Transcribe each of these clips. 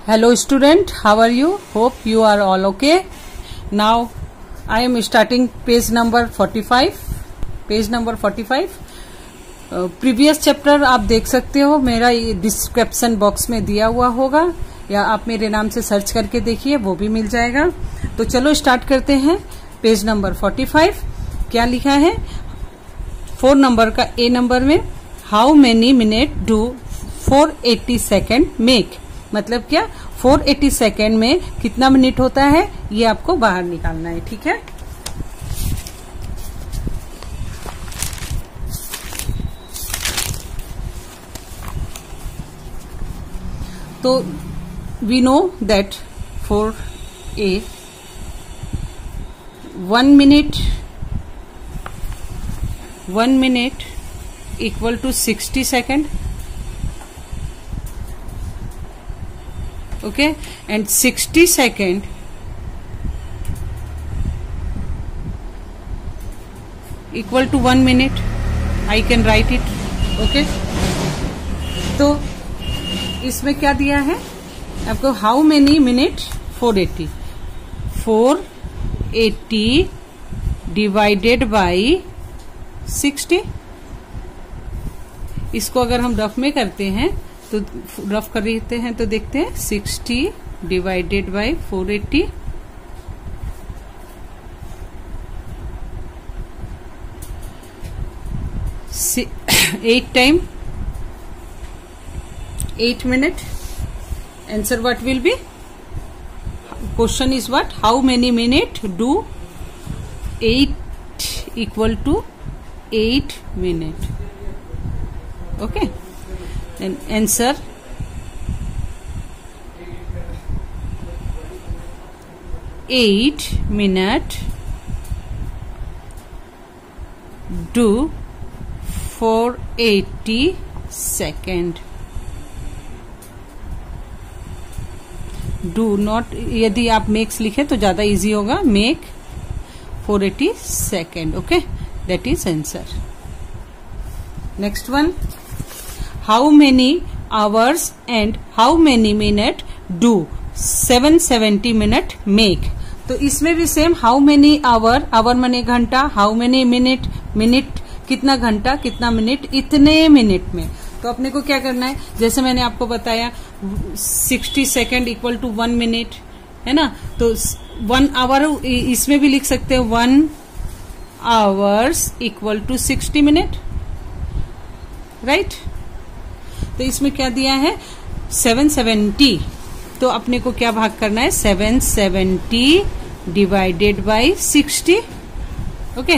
Hello student, how are you? Hope you are all okay. Now I am starting page number 45. Page number 45. Previous chapter आप देख सकते हो, मेरा description box में दिया हुआ होगा या आप मेरे नाम से सर्च करके देखिए, वो भी मिल जाएगा। तो चलो स्टार्ट करते हैं। पेज नंबर 45 क्या लिखा है? 4 नंबर का ए नंबर में how many minute do 480 second make, मतलब क्या 480 सेकेंड में कितना मिनट होता है ये आपको बाहर निकालना है। ठीक है, तो we know that for a 1 minute equal to 60 second. Okay, and 60 second equal to 1 minute. I can write it. Okay, तो इसमें क्या दिया है आपको? How many minute 480 divided by 60। इसको अगर हम रफ में करते हैं तो रफ कर लेते हैं तो देखते हैं 60 divided by 480 8 time 8 minute. Answer what will be? Question is what? How many minute do 8 equal to 8 minute? Okay, then answer 8 minute do 480 second. Do not, यदि आप मेक्स लिखे तो ज्यादा इजी होगा। Make 480 second. Okay, that is answer. Next one, how many hours and how many minute do 770 minute make. तो इसमें भी same, how many hour, hour माने घंटा, हाउ मेनी मिनट, मिनट कितना घंटा कितना मिनट, इतने मिनट में। तो अपने को क्या करना है, जैसे मैंने आपको बताया 60 सेकेंड इक्वल टू 1 मिनट है ना, तो 1 आवर इसमें भी लिख सकते हैं 1 hours equal to 60 minute, right. तो इसमें क्या दिया है 770, तो अपने को क्या भाग करना है 770 डिवाइडेड बाई 60। ओके,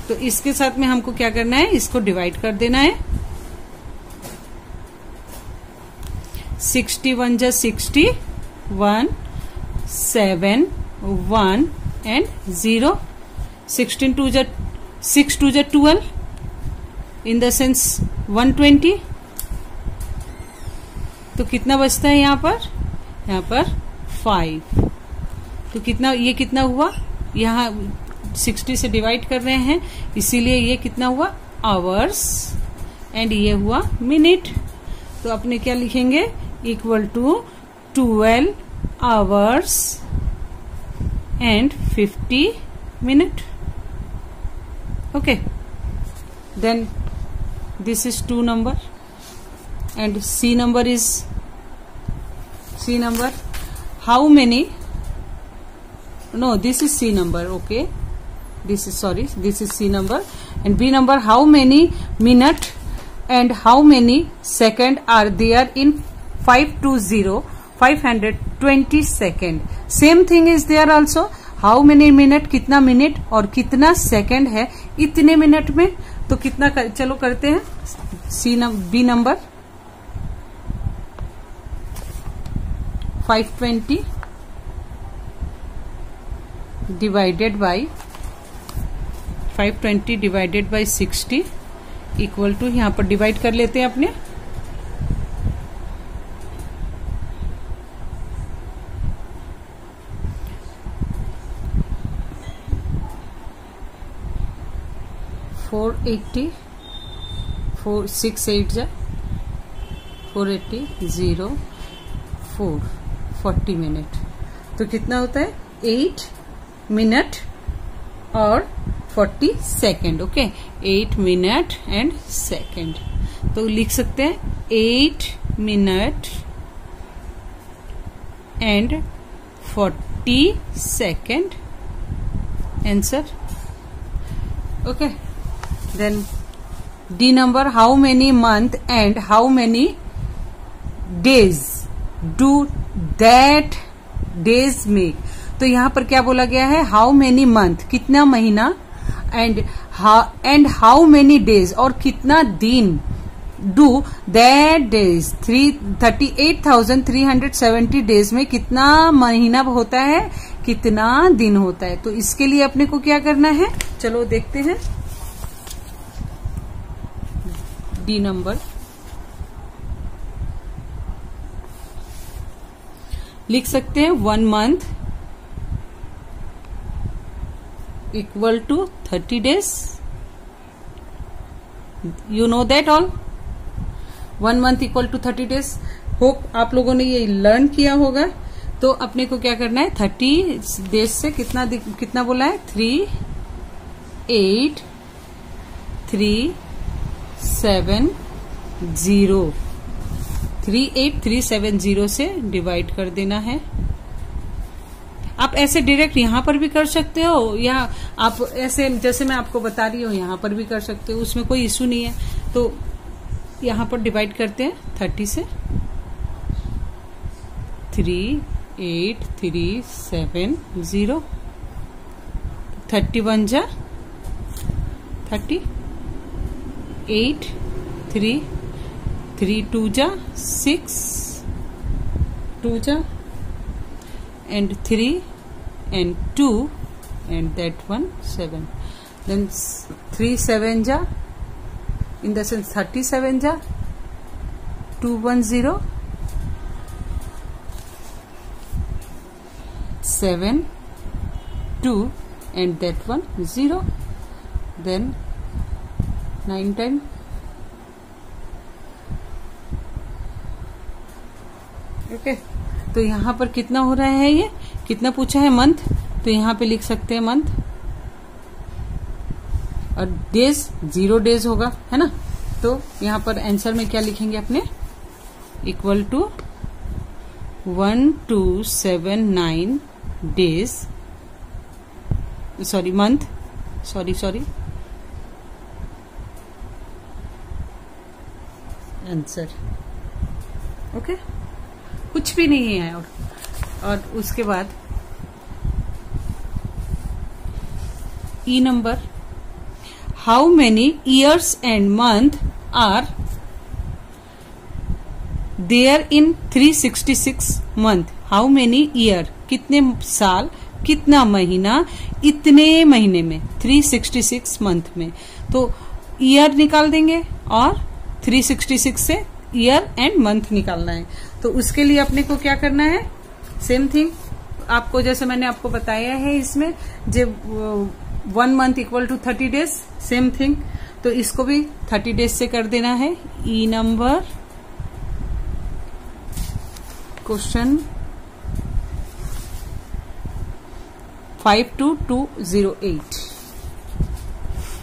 तो इसके साथ में हमको क्या करना है, इसको डिवाइड कर देना है। 61 जा 60, 1 7 1 एंड 0, 16 2 जा 6 2 जा 12, इन द सेंस 120। तो कितना बचता है यहाँ पर 5। तो कितना, ये कितना हुआ, यहाँ 60 से डिवाइड कर रहे हैं इसीलिए ये कितना हुआ आवर्स, एंड ये हुआ मिनट। तो अपने क्या लिखेंगे, equal to 12 hours and 50 minute. Okay, then this is 2 number and C number is C number. How many, no this is C number. Okay, this is C number, and B number, how many minute and how many second are there in 520 second. Same thing is there also. How many minute, कितना minute और कितना second है इतने minute में। तो कितना चलो करते हैं B number 520 divided by 520 divided by 60 equal to, यहां पर डिवाइड कर लेते हैं अपने 480 6 8 जा 480 0 4 40 मिनट। तो कितना होता है 8 मिनट और 40 second. Okay, 8 minute and second. तो लिख सकते हैं 8 minute and 40 second answer. Okay, then D number, how many month and how many days do that days make? तो यहां पर क्या बोला गया है, how many month कितना महीना, and how many days और कितना दिन do that days 38,370 days में कितना महीना होता है, कितना दिन होता है। तो इसके लिए अपने को क्या करना है, चलो देखते हैं। डी नंबर लिख सकते हैं 1 month equal to 30 days. You know that all, 1 month equal to 30 days. Hope आप लोगों ने ये लर्न किया होगा। तो अपने को क्या करना है, 30 डेज से कितना बोला है, 38370 से डिवाइड कर देना है। आप ऐसे डायरेक्ट यहां पर भी कर सकते हो, या आप ऐसे जैसे मैं आपको बता रही हूं यहां पर भी कर सकते हो, उसमें कोई इश्यू नहीं है। तो यहां पर डिवाइड करते हैं 30 से, 38370, 31 जा 30, 8, 3, 2 जा 6, 2 जा and 3 and 2 and that one 7. Then 3 7 ja, in the sense 37 ja, 210, 7 2 and that one 0. Then 9 times okay. तो यहां पर कितना हो रहा है, ये कितना पूछा है, मंथ। तो यहां पे लिख सकते हैं मंथ, और डेज 0 डेज होगा, है ना। तो यहां पर आंसर में क्या लिखेंगे अपने, equal to 1279 days, sorry month, sorry answer. Okay, कुछ भी नहीं है। और उसके बाद E number, how many years and month are there in 366 month. How many year, कितने साल, कितना महीना, इतने महीने में, 366 मंथ में। तो ईयर निकाल देंगे और 366 से ईयर एंड मंथ निकालना है। तो उसके लिए अपने को क्या करना है, सेम थिंग आपको जैसे मैंने आपको बताया है इसमें, जब 1 month equal to 30 days, same thing. तो इसको भी 30 डेज से कर देना है। E number question 52208,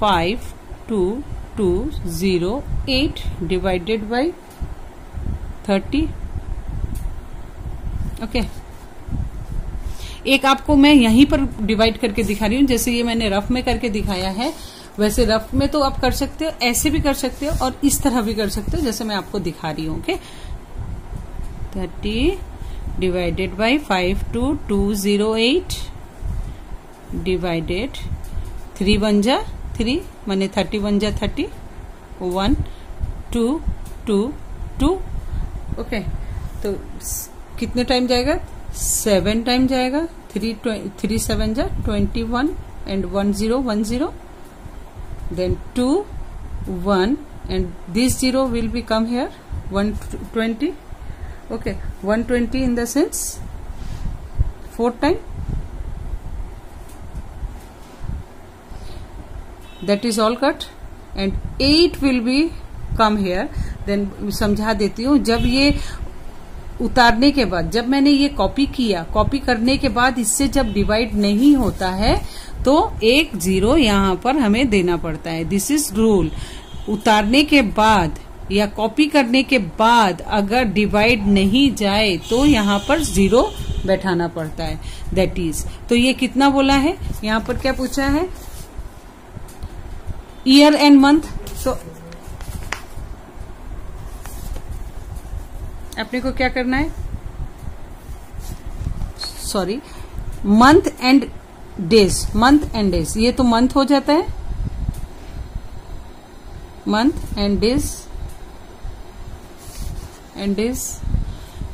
52208 divided by 30। Okay, एक आपको मैं यहीं पर डिवाइड करके दिखा रही हूं, जैसे ये मैंने रफ में करके दिखाया है, वैसे रफ में तो आप कर सकते हो, ऐसे भी कर सकते हो और इस तरह भी कर सकते हो जैसे मैं आपको दिखा रही हूं। ओके, 30 डिवाइडेड बाई 52208 डिवाइडेड 3 1 जा 3 माने 31 जा 30, 1 2 2 2। ओके, तो कितने टाइम जाएगा, 7 टाइम जाएगा। 3 7 जा 21 and 1 0 1 0, then 2 1 and this 0 will be come here 120. Okay, 120 in the sense 4 time, that is all cut and 8 will be come here। then समझा देती हूँ, जब ये उतारने के बाद जब मैंने ये कॉपी किया, कॉपी करने के बाद इससे जब डिवाइड नहीं होता है तो एक 0 यहाँ पर हमें देना पड़ता है। This is rule. उतारने के बाद या कॉपी करने के बाद अगर डिवाइड नहीं जाए तो यहाँ पर 0 बैठाना पड़ता है। दैट इज, तो ये कितना बोला है, यहाँ पर क्या पूछा है, ईयर एंड मंथ। तो अपने को क्या करना है, sorry, month and days, month and days, ये तो मंथ हो जाता है, मंथ एंड डेज,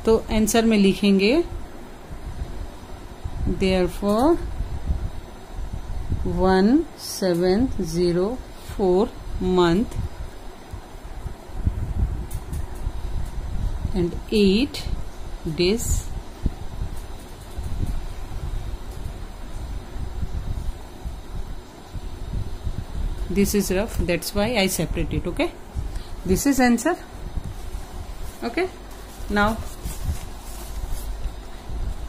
तो आंसर में लिखेंगे therefore 1704 month and 8 days. This is rough, that's why I separate it. Okay, this is answer. Okay, now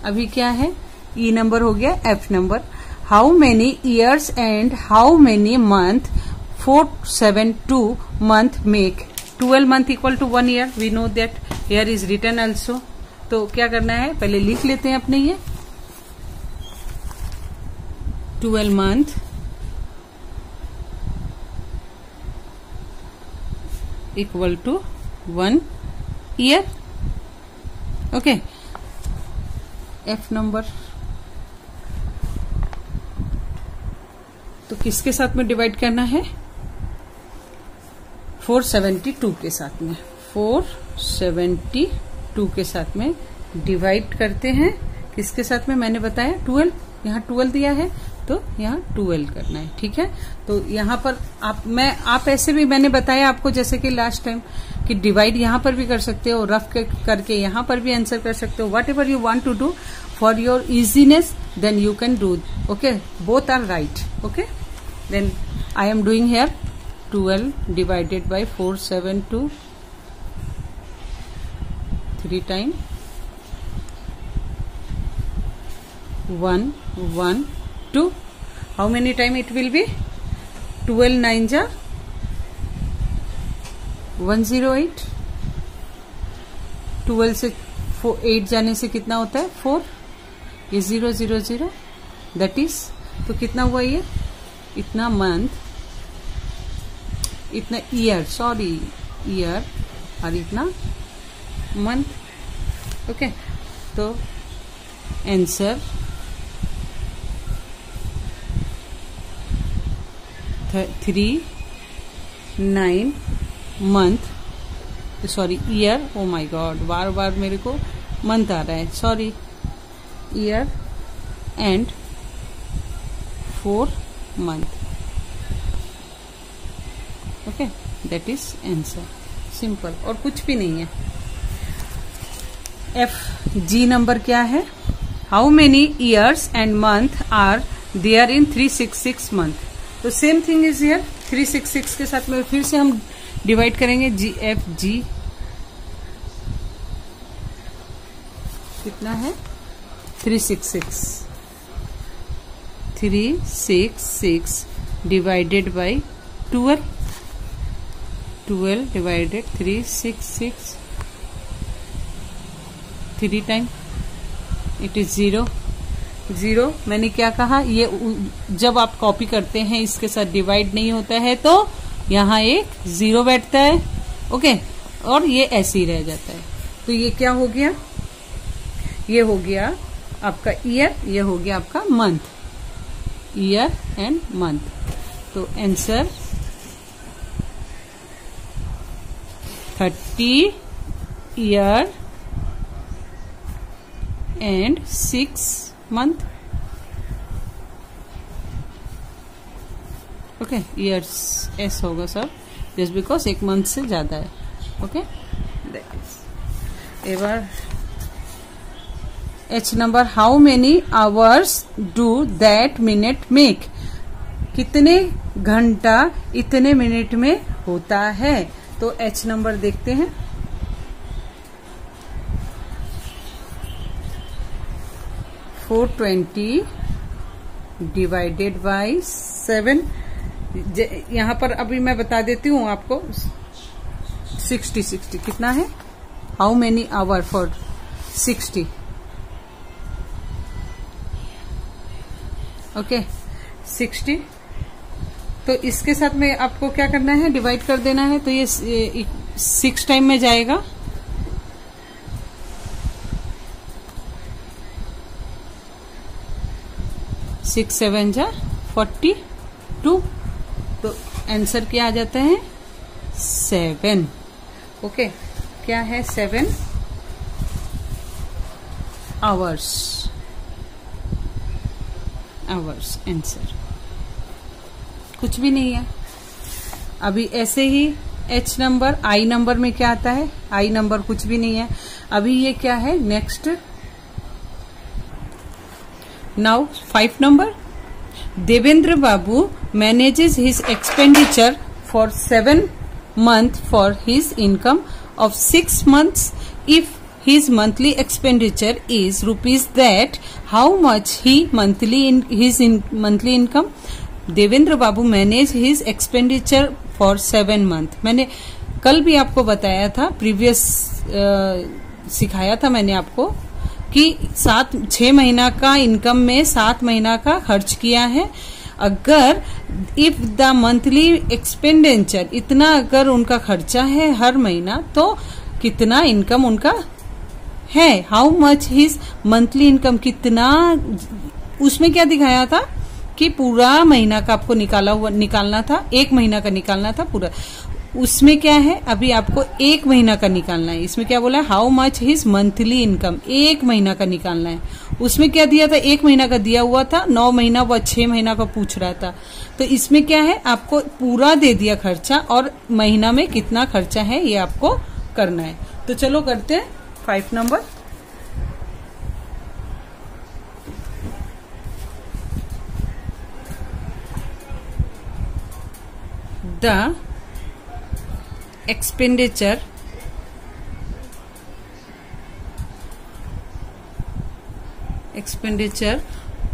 अभी क्या है, ई नंबर हो गया, F number, how many years and how many month 472 month make 12 month equal to 1 year. We know that, year is written also. तो क्या करना है, पहले लिख लेते हैं अपने ये 12 month equal to 1 year. Okay, F number, तो किसके साथ में डिवाइड करना है, 472 के साथ में, 472 के साथ में डिवाइड करते हैं। किसके साथ में, मैंने बताया 12, यहाँ 12 दिया है तो यहाँ 12 करना है। ठीक है, तो यहाँ पर आप ऐसे भी मैंने बताया आपको, जैसे कि लास्ट टाइम, कि डिवाइड यहाँ पर भी कर सकते हो, रफ करके यहाँ पर भी आंसर कर सकते हो। Whatever you want to do for your easiness, then you can do. Okay, both are right. Okay, then I am doing here 12 divided by 472 3 time 1 1 2. How many time it will be? 12 9 जा 108. 12 से 8 जाने से कितना होता है, 4, ये 0 0 0, that is, तो कितना हुआ ये, इतना मंथ, इतना ईयर, सॉरी ईयर, और इतना मंथ। ओके, तो answer 39 month, sorry year, oh my god, बार बार मेरे को मंथ आ रहा है, sorry, year and 4 month. Okay, that is answer, simple, और कुछ भी नहीं है। एफ जी नंबर क्या है, how many years and month are there in 366 month. तो सेम थिंग इज हियर, 366 के साथ में फिर से हम डिवाइड करेंगे, जी एफ जी कितना है, 366 divided by 12, 12 divided 366 3 time, it is 0 0। मैंने क्या कहा, ये जब आप कॉपी करते हैं इसके साथ डिवाइड नहीं होता है तो यहाँ एक 0 बैठता है। ओके, और ये ऐसे ही रह जाता है। तो ये क्या हो गया, ये हो गया आपका ईयर, ये हो गया आपका मंथ, ईयर एंड मंथ। तो answer 30 year and 6 month. Okay, years S होगा सर, जस्ट बिकॉज एक मंथ से ज्यादा है। Okay, that is. एबार H number, how many hours do that minute make, कितने घंटा इतने मिनट में होता है। तो एच नंबर देखते हैं, 420 डिवाइडेड बाई 7। यहां पर अभी मैं बता देती हूं आपको। 60 कितना है? How many hour for 60? Okay 60। तो इसके साथ में आपको क्या करना है? डिवाइड कर देना है। तो ये 6 टाइम में जाएगा। सिक्स 7 जा 42। तो आंसर क्या आ जाता है? 7। ओके, क्या है? 7 आवर्स आंसर। कुछ भी नहीं है। अभी ऐसे ही H नंबर, I नंबर में क्या आता है? I नंबर कुछ भी नहीं है। अभी ये क्या है? Next now 5 number. Devendra Babu manages his expenditure for 7 months for his income of 6 months. If his monthly expenditure is rupees that, how much he monthly monthly income? Devendra Babu manage his expenditure for 7 months। मैंने कल भी आपको बताया था, previous सिखाया था मैंने आपको कि 6 महीना का इनकम में 7 महीना का खर्च किया है। अगर इफ द मंथली एक्सपेंडिचर, इतना अगर उनका खर्चा है हर महीना, तो कितना इनकम उनका है? How much his monthly income, कितना। उसमें क्या दिखाया था कि पूरा महीना का आपको निकालना था, 1 महीना का निकालना था पूरा। उसमें क्या है? अभी आपको 1 महीना का निकालना है। इसमें क्या बोला है? How much his monthly income, 1 महीना का निकालना है। उसमें क्या दिया था? 1 महीना का दिया हुआ था, 9 महीना व 6 महीना का पूछ रहा था। तो इसमें क्या है? आपको पूरा दे दिया खर्चा, और महीना में कितना खर्चा है ये आपको करना है। तो चलो करते हैं 5 number. The expenditure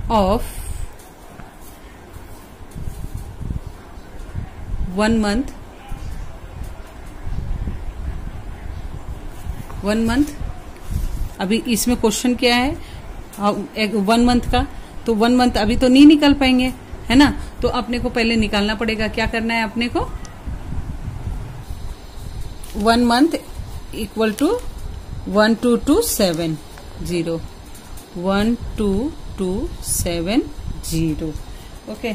of 1 month, 1 month। अभी इसमें क्वेश्चन क्या है? 1 मंथ का। तो 1 मंथ अभी तो नहीं निकल पाएंगे, है ना? तो अपने को पहले निकालना पड़ेगा। क्या करना है अपने को? 1 month equal to 12270, 12270। Okay,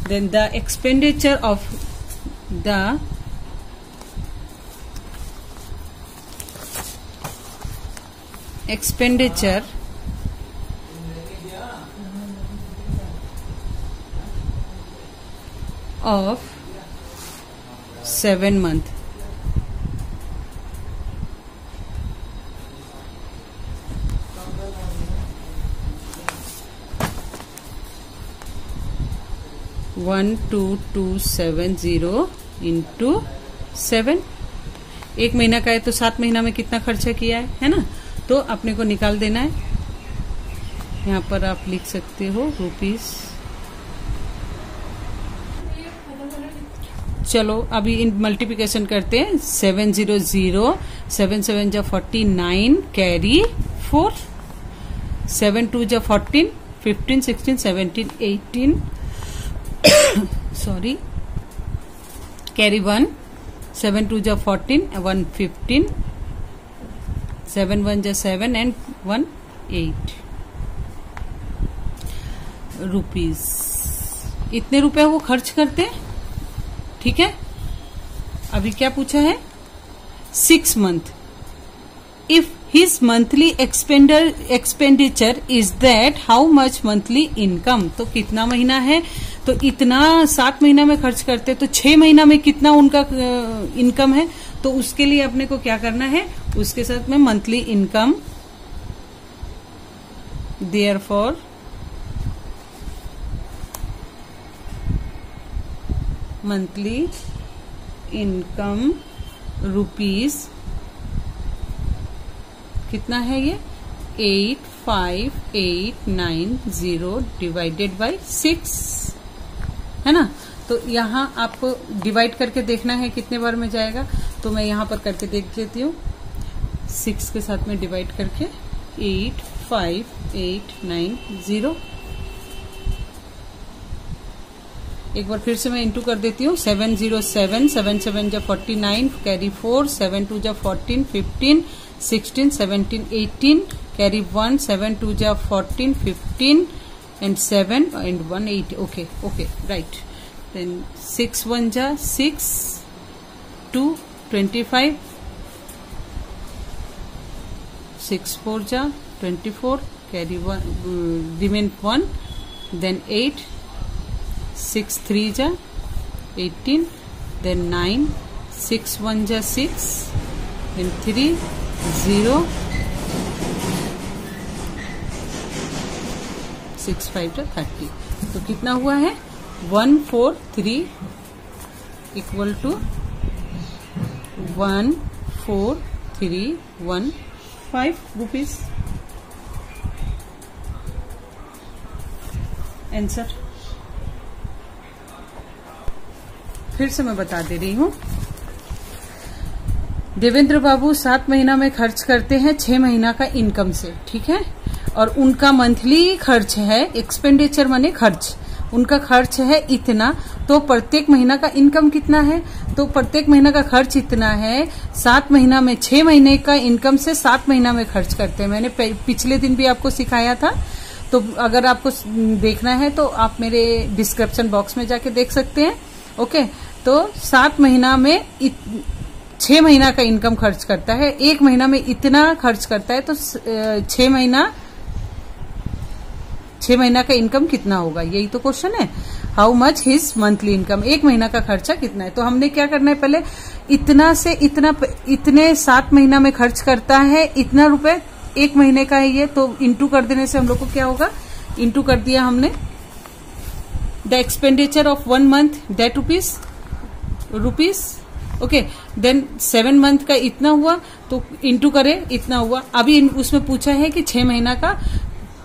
then the expenditure of the expenditure of 7 months. One 12270 into 7। 1 महीना का है तो 7 महीना में कितना खर्चा किया है ना? तो अपने को निकाल देना है। यहाँ पर आप लिख सकते हो रुपीस। चलो अभी इन मल्टीप्लिकेशन करते हैं। 700, 7 7 जा 49, कैरी 4, 7 2 जा 14, 15 16 17 18 सॉरी, कैरी 1, 7 2 जा 14, 1 15, 7 1 जा 7 एंड 1 8 रुपीज। इतने रुपए वो खर्च करते हैं, ठीक है। अभी क्या पूछा है? 6 month। If his monthly expenditure is that, how much monthly income. तो कितना महीना है? तो इतना 7 महीना में खर्च करते, तो 6 महीना में कितना उनका इनकम है? तो उसके लिए अपने को क्या करना है? उसके साथ में monthly income, therefore monthly income rupees कितना है? ये 85890 डिवाइडेड बाय 6, है ना। तो यहाँ आपको डिवाइड करके देखना है कितने बार में जाएगा, तो मैं यहाँ पर करके देख लेती हूँ। 6 के साथ में डिवाइड करके 85890, एक बार फिर से मैं इंटू कर देती हूँ। 707, 7 7 जा 49, कैरी 4, 7 2 जा 14, 15, 16, 17, 18, कैरी 1, 7 2 जा 14, 15 and 7 and 1 8. Okay, right. Then 6 1 ja 6, 2 25, 6 4 ja 24, carry 1, remain 1, then 8, 6 3 ja 18, then 9, 6 1 ja 6, then 3 0, 6 5 ja 30। तो कितना हुआ है 143 इक्वल टू 14315 रुपीज आंसर। फिर से मैं बता दे रही हूँ। देवेंद्र बाबू 7 महीना में खर्च करते हैं 6 महीना का इनकम से, ठीक है, और उनका मंथली खर्च है, एक्सपेंडिचर माने खर्च, उनका खर्च है इतना, तो प्रत्येक महीना का इनकम कितना है, तो प्रत्येक महीना का खर्च इतना है। 7 महीना में 6 महीने का इनकम से 7 महीना में खर्च करते हैं। मैंने पिछले दिन भी आपको सिखाया था, तो अगर आपको देखना है तो आप मेरे डिस्क्रिप्शन बॉक्स में जाके देख सकते हैं। ओके, तो 7 महीना में 6 महीना का इनकम खर्च करता है, 1 महीना में इतना खर्च करता है, तो 6 महीना का इनकम कितना होगा, यही तो क्वेश्चन है। How much his monthly income, 1 महीना का खर्चा कितना है। तो हमने क्या करना है, पहले इतना से इतना, इतने 7 महीना में खर्च करता है, इतना रुपए 1 महीने का है ये, तो इंटू कर देने से हम लोग को क्या होगा, इंटू कर दिया हमने। The expenditure of 1 month that rupees okay, देन 7 मंथ का इतना हुआ, तो इंटू करे इतना हुआ। अभी उसमें पूछा है कि 6 महीना का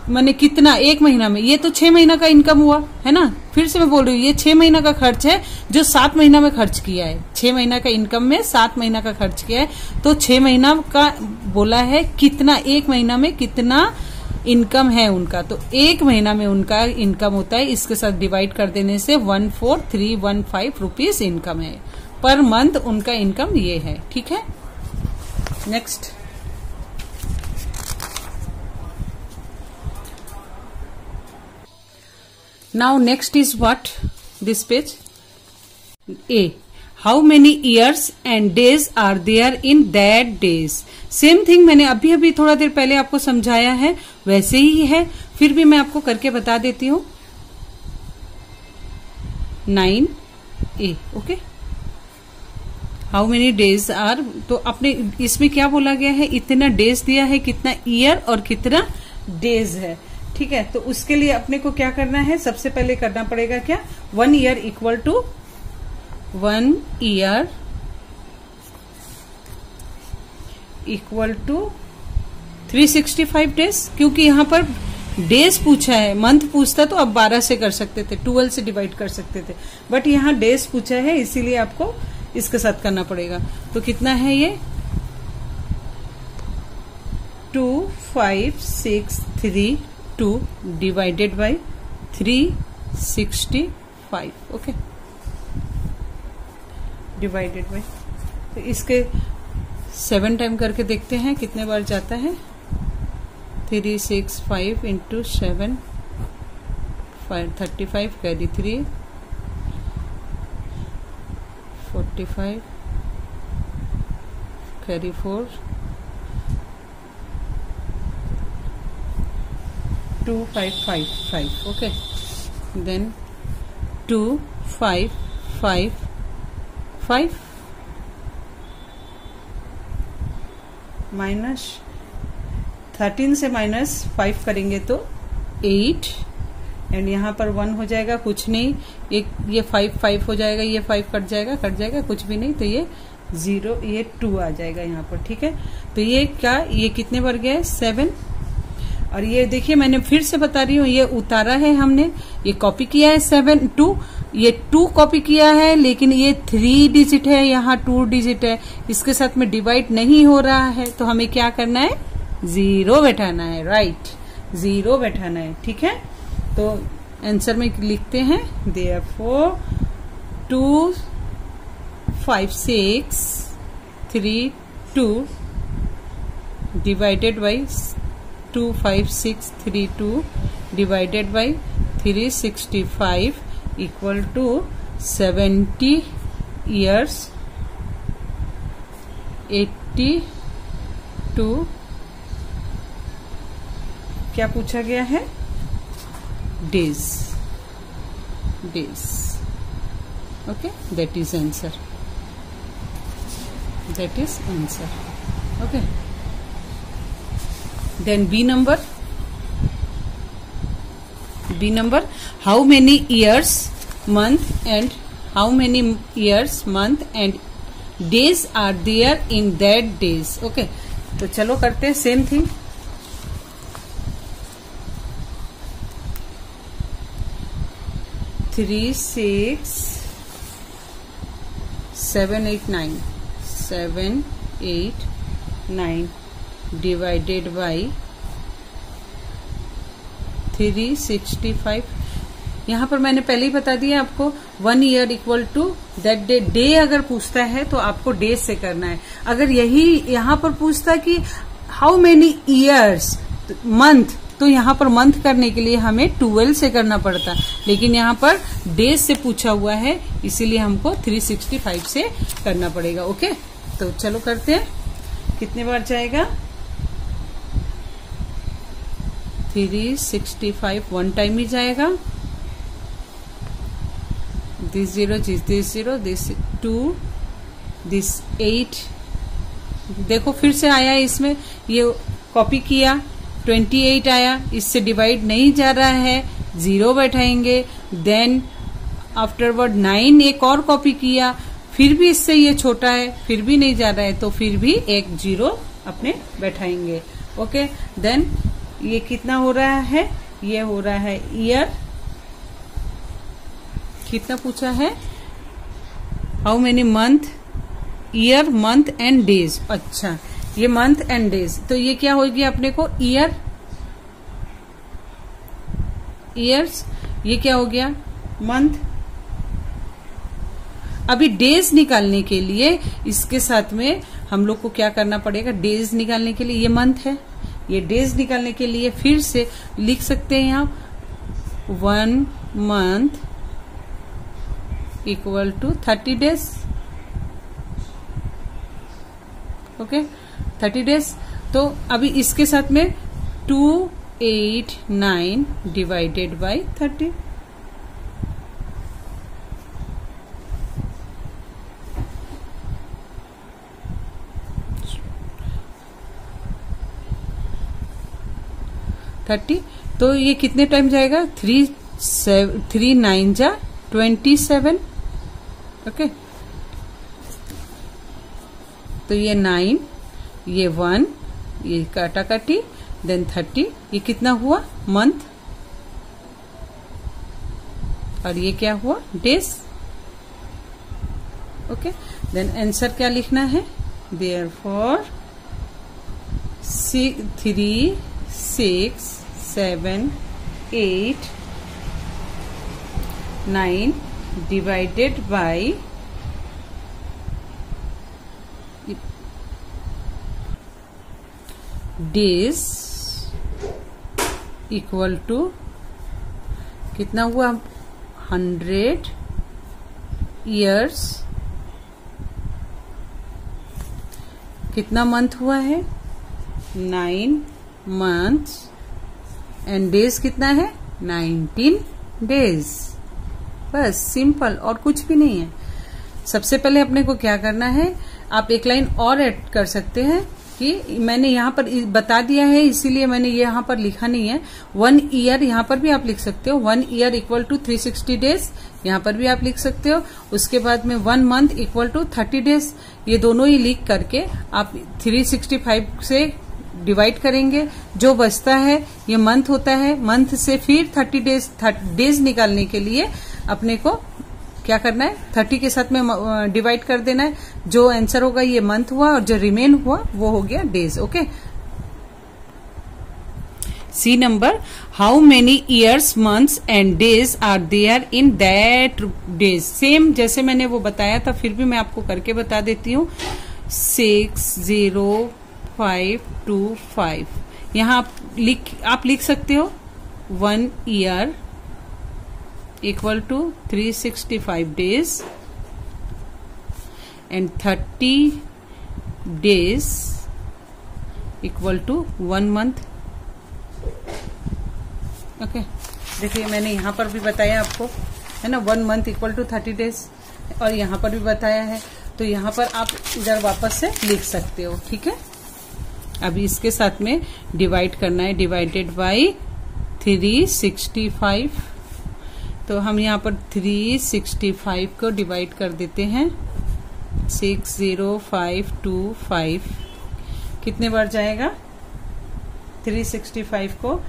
माने कितना 1 महीना में, ये तो 6 महीना का इनकम हुआ है ना। फिर से मैं बोल रही हूँ, ये 6 महीना का खर्च है जो 7 महीना में खर्च किया है। 6 महीना का इनकम में 7 महीना का खर्च किया है, तो 6 महीना का बोला है कितना, 1 महीना में कितना इनकम है उनका, तो 1 महीना में उनका इनकम होता है, इसके साथ डिवाइड कर देने से 14315 रुपीज इनकम है पर मंथ, उनका इनकम ये है, ठीक है। Next, now next is what, this page A, how many years and days are there in that days। Same thing मैंने अभी थोड़ा देर पहले आपको समझाया है, वैसे ही है, फिर भी मैं आपको करके बता देती हूँ। 9A, okay, how many days are, तो अपने इसमें क्या बोला गया है, इतना डेज दिया है, कितना ईयर और कितना डेज है, ठीक है। तो उसके लिए अपने को क्या करना है, सबसे पहले करना पड़ेगा क्या, 1 year equal to 1 year equal to 365 days, क्योंकि यहाँ पर डेज पूछा है, मंथ पूछता तो अब 12 से कर सकते थे, 12 से डिवाइड कर सकते थे, बट यहाँ डेज पूछा है, इसीलिए आपको इसके साथ करना पड़ेगा। तो कितना है ये, 2562 divided by 365, okay, divided by, तो इसके 7 टाइम करके देखते हैं कितने बार जाता है। 365 into 7 35, carry 3 45, carry 4 2555, okay, then 2555 minus 13 से -5 करेंगे तो 8, एंड यहाँ पर 1 हो जाएगा, कुछ नहीं, ये 5 हो जाएगा, ये 5 कट जाएगा, कुछ भी नहीं, तो ये 0, ये 2 आ जाएगा यहाँ पर, ठीक है। तो ये क्या, ये कितने बार गया है, 7, और ये देखिए मैंने फिर से बता रही हूँ, ये उतारा है हमने, ये कॉपी किया है 7 ये 2 कॉपी किया है, लेकिन ये 3 डिजिट है, यहाँ 2 डिजिट है, इसके साथ में डिवाइड नहीं हो रहा है, तो हमें क्या करना है, 0 बैठाना है, राइट, 0 बैठाना है, ठीक है। तो आंसर में लिखते हैं therefore 2 5 6 3 2 divided by 2 5 6 3 2 divided by 365 equal to 70 years 82 क्या पूछा गया है, days, okay, that is answer, okay. Then B number, how many years, month and days are there in that days, okay. तो चलो करते हैं सेम थिंग। 3 6 7 8 9 divided by 365। यहाँ पर मैंने पहले ही बता दिया आपको 1 year equal to that day अगर पूछता है तो आपको डेज से करना है। अगर यही यहाँ पर पूछता कि हाउ मेनी ईयर्स मंथ, तो यहाँ पर मंथ करने के लिए हमें 12 से करना पड़ता, लेकिन यहाँ पर डेज से पूछा हुआ है, इसीलिए हमको 365 से करना पड़ेगा, ओके। तो चलो करते हैं, कितने बार जाएगा, 365 1 टाइम ही जाएगा, this 0 this 2 this 8, देखो फिर से आया इसमें, ये कॉपी किया 28 आया, इससे डिवाइड नहीं जा रहा है, 0 बैठाएंगे। देन आफ्टरवर्ड 9 एक और कॉपी किया, फिर भी इससे ये छोटा है, फिर भी नहीं जा रहा है, तो फिर भी एक 0 अपने बैठाएंगे, ओके। देन ये कितना हो रहा है, ये हो रहा है ईयर, कितना पूछा है, how many month, year month and days, अच्छा ये मंथ एंड डेज, तो ये क्या होगी अपने को, ईयर्स, ये क्या हो गया, मंथ। अभी डेज निकालने के लिए इसके साथ में हम लोग को क्या करना पड़ेगा, डेज निकालने के लिए, ये मंथ है, ये डेज निकालने के लिए फिर से लिख सकते हैं यहाँ 1 month equal to 30 days, okay, 30 days. तो अभी इसके साथ में 289 डिवाइडेड बाय 30, तो ये कितने टाइम जाएगा, 3 9 जा 27, ओके। तो ये 9, ये 1, ये काटा काटी, देन 30, ये कितना हुआ, मंथ, और ये क्या हुआ, डेज, ओके। देन आंसर क्या लिखना है, therefore 3 6 7 8 9 divided by days equal to कितना हुआ, 100 years, कितना मंथ हुआ है, 9 months, एंड डेज कितना है, 19 डेज, बस सिंपल, और कुछ भी नहीं है। सबसे पहले अपने को क्या करना है, आप एक लाइन और ऐड कर सकते हैं कि मैंने यहाँ पर बता दिया है, इसीलिए मैंने यहाँ पर लिखा नहीं है। 1 ईयर यहाँ पर भी आप लिख सकते हो, 1 ईयर इक्वल टू 360 डेज, यहाँ पर भी आप लिख सकते हो। उसके बाद में 1 मंथ इक्वल टू 30 डेज, ये दोनों ही लिख करके आप 365 से डिवाइड करेंगे, जो बचता है ये मंथ होता है। मंथ से फिर 30 डेज निकालने के लिए अपने को क्या करना है, 30 के साथ में डिवाइड कर देना है। जो आंसर होगा ये मंथ हुआ और जो रिमेन हुआ वो हो गया days. Okay, C number, how many years, months and days are there in that days. सेम जैसे मैंने वो बताया था, फिर भी मैं आपको करके बता देती हूँ। 60525 यहाँ आप लिख सकते हो 1 year equal to 365 days and 30 days equal to 1 month. Okay, देखिए मैंने यहाँ पर भी बताया आपको, है ना, 1 मंथ इक्वल टू 30 डेज, और यहाँ पर भी बताया है। तो यहाँ पर आप इधर वापस से लिख सकते हो। ठीक है, अभी इसके साथ में डिवाइड करना है, डिवाइडेड बाई 365। तो हम यहाँ पर 365 को डिवाइड कर देते हैं 60525। कितने बार जाएगा? 365 को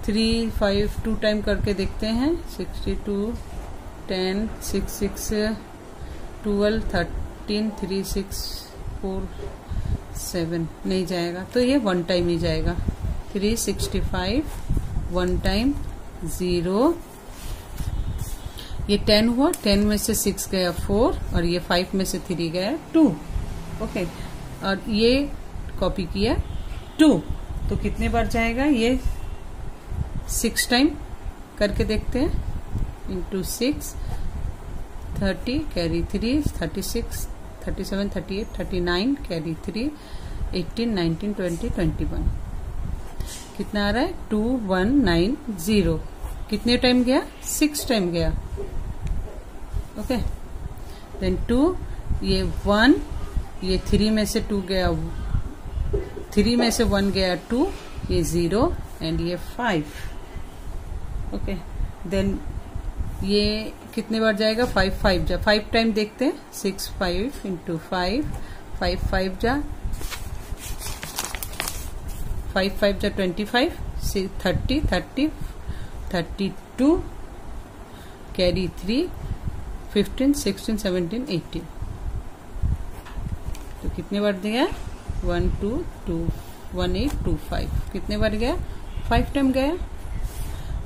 3 5 2 टाइम करके देखते हैं। 62 10 6 6 12 13 3 6 4 7 नहीं जाएगा, तो ये 1 टाइम ही जाएगा। 365 1 टाइम 0, ये 10 हुआ, 10 में से 6 गया 4, और ये 5 में से 3 गया 2। ओके, और ये कॉपी किया 2, तो कितने बार जाएगा ये? 6 टाइम करके देखते हैं। Into 6 30 carry 3 36 37 38 39 carry 3 18 19 20 21। कितना आ रहा है? 2190। कितने टाइम गया? 6 टाइम गया। ओके, देन 2, ये 1, ये 3 में से 2 गया, 3 में से 1 गया 2, ये 0 एंड ये 5। ओके, देन ये कितने बार जाएगा? 5 5 जा, 5 टाइम देखते हैं। 6 5 इंटू 5 5 5 जा, 5 5 जा 25 30 30 32 कैरी 3 15 16 17 18। तो कितने बार दिया? 1 2 2 1 8 2 5। कितने बार गया? 5 टाइम गया।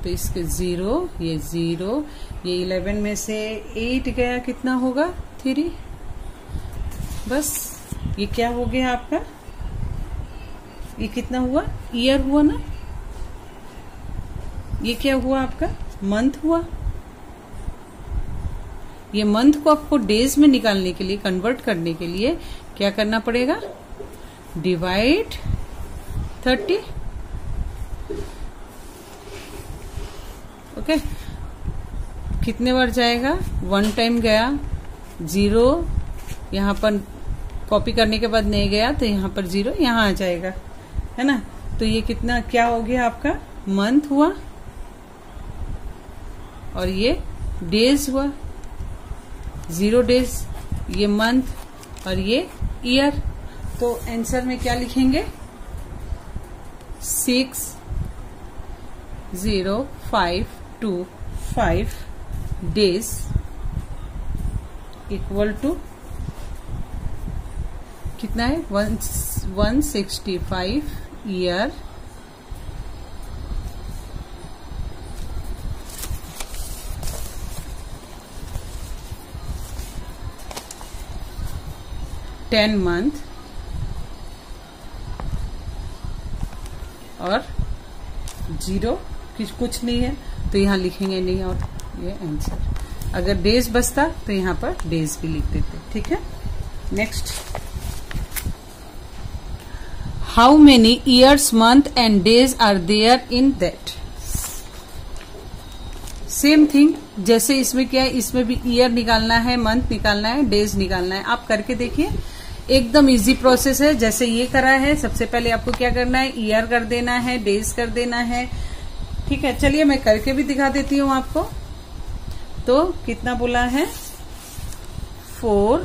तो इसके 0, ये 0, ये 11 में से 8 गया, कितना होगा? 3। बस ये क्या हो गया आपका? ये कितना हुआ? ईयर हुआ ना। ये क्या हुआ आपका? मंथ हुआ। ये मंथ को आपको डेज में निकालने के लिए, कन्वर्ट करने के लिए क्या करना पड़ेगा? डिवाइड 30। ओके, कितने बार जाएगा? 1 टाइम गया, 0 यहाँ पर कॉपी करने के बाद नहीं गया, तो यहाँ पर 0 यहाँ आ जाएगा, है ना। तो ये कितना क्या हो गया आपका? मंथ हुआ, और ये डेज हुआ, 0 डेज, ये मंथ, और ये ईयर। तो आंसर में क्या लिखेंगे? 60525 डेज इक्वल टू कितना है? 165 ईयर टेन मंथ और 0 कुछ नहीं है, तो यहाँ लिखेंगे नहीं, और ये आंसर। अगर डेज बचता तो यहाँ पर डेज भी लिख देते। ठीक है, next, how many years, month and days are there in that. Same thing, जैसे इसमें क्या है, इसमें भी ईयर निकालना है, मंथ निकालना है, डेज निकालना है। आप करके देखिए, एकदम इजी प्रोसेस है। जैसे ये करा है, सबसे पहले आपको क्या करना है? ईयर कर देना है, डेज कर देना है। ठीक है, चलिए मैं करके भी दिखा देती हूँ आपको। तो कितना बोला है? 4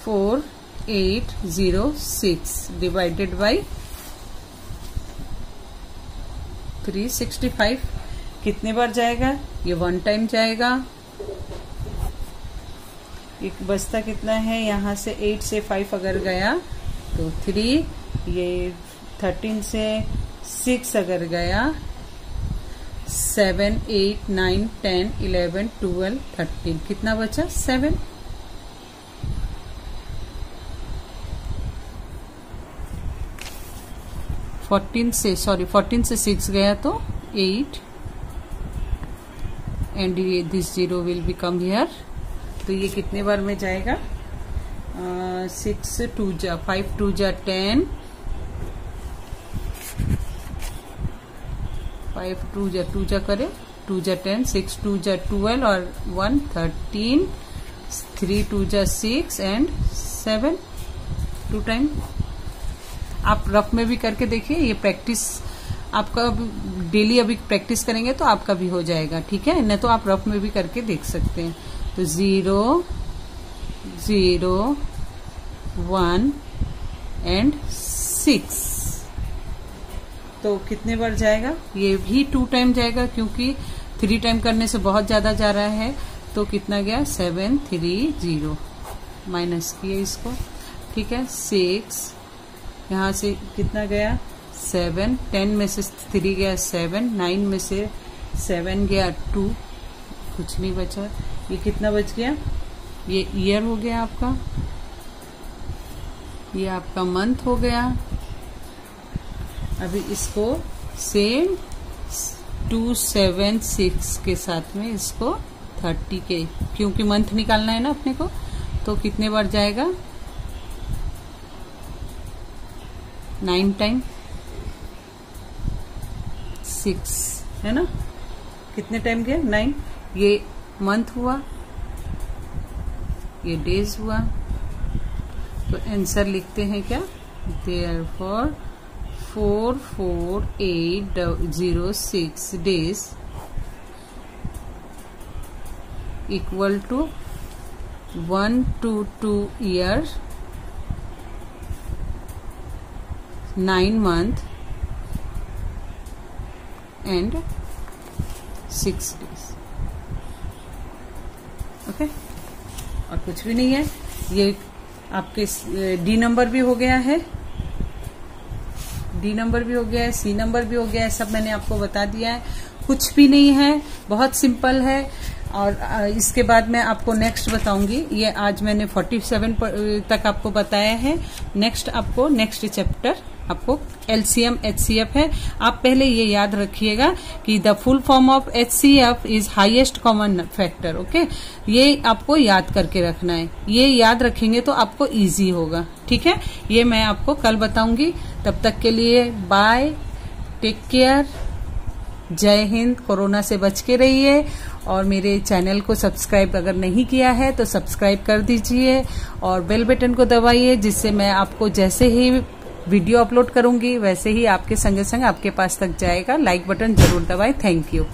4 806 डिवाइडेड बाई 365 कितने बार जाएगा? ये 1 टाइम जाएगा। एक बचता कितना है? यहाँ से 8 से 5 अगर गया तो 3, ये 13 से 6 अगर गया 7, 8, 9, 10, 11, 12, 13 कितना बचा? 7। फोर्टीन से 6 गया तो 8 एंड ये दिस 0 विल बिकम हियर। तो ये कितने बार में जाएगा? 6 2 जा 5 2 जा 10, 5 2 जा करे 2 जा 10, 6 2 जा 12 और 1 13, 3 2 जा 6 एंड 7 2 टाइम। आप रफ में भी करके देखिए, ये प्रैक्टिस आपका डेली अभी प्रैक्टिस करेंगे तो आपका भी हो जाएगा, ठीक है? नहीं तो आप रफ में भी करके देख सकते हैं। तो 0 0 1 एंड 6 तो कितने बार जाएगा? ये भी 2 टाइम जाएगा क्योंकि 3 टाइम करने से बहुत ज्यादा जा रहा है। तो कितना गया? 7 3 0 माइनस किए इसको, ठीक है? 6 यहाँ से कितना गया? 7, 10 में से 3 गया 7, 9 में से 7 गया 2, कुछ नहीं बचा। ये कितना बच गया? ये ईयर हो गया आपका, ये आपका मंथ हो गया। अभी इसको सेम 276 के साथ में इसको 30 के, क्योंकि मंथ निकालना है ना अपने को, तो कितने बार जाएगा? 9 टाइम 6 है ना? कितने टाइम गया? 9। ये मंथ हुआ, ये डेज हुआ। तो आंसर लिखते हैं क्या? Therefore 44806 days equal to 122 years, 9 month and 6 days। Okay, और कुछ भी नहीं है। ये आपके डी नंबर भी हो गया है, डी नंबर भी हो गया है, सी नंबर भी हो गया है, सब मैंने आपको बता दिया है। कुछ भी नहीं है, बहुत सिंपल है। और इसके बाद मैं आपको नेक्स्ट बताऊंगी। ये आज मैंने 47 तक आपको बताया है। नेक्स्ट आपको नेक्स्ट चैप्टर आपको LCM HCF है। आप पहले ये याद रखिएगा कि the full form of HCF is highest common factor. Okay, ये आपको याद करके रखना है। ये याद रखेंगे तो आपको इजी होगा, ठीक है? ये मैं आपको कल बताऊंगी। तब तक के लिए बाय, टेक केयर, जय हिंद। कोरोना से बच के रहिए और मेरे चैनल को सब्सक्राइब अगर नहीं किया है तो सब्सक्राइब कर दीजिए और बेल बटन को दबाइए, जिससे मैं आपको जैसे ही वीडियो अपलोड करूंगी वैसे ही आपके संगे संग आपके पास तक जाएगा। लाइक बटन जरूर दबाएं। Thank you.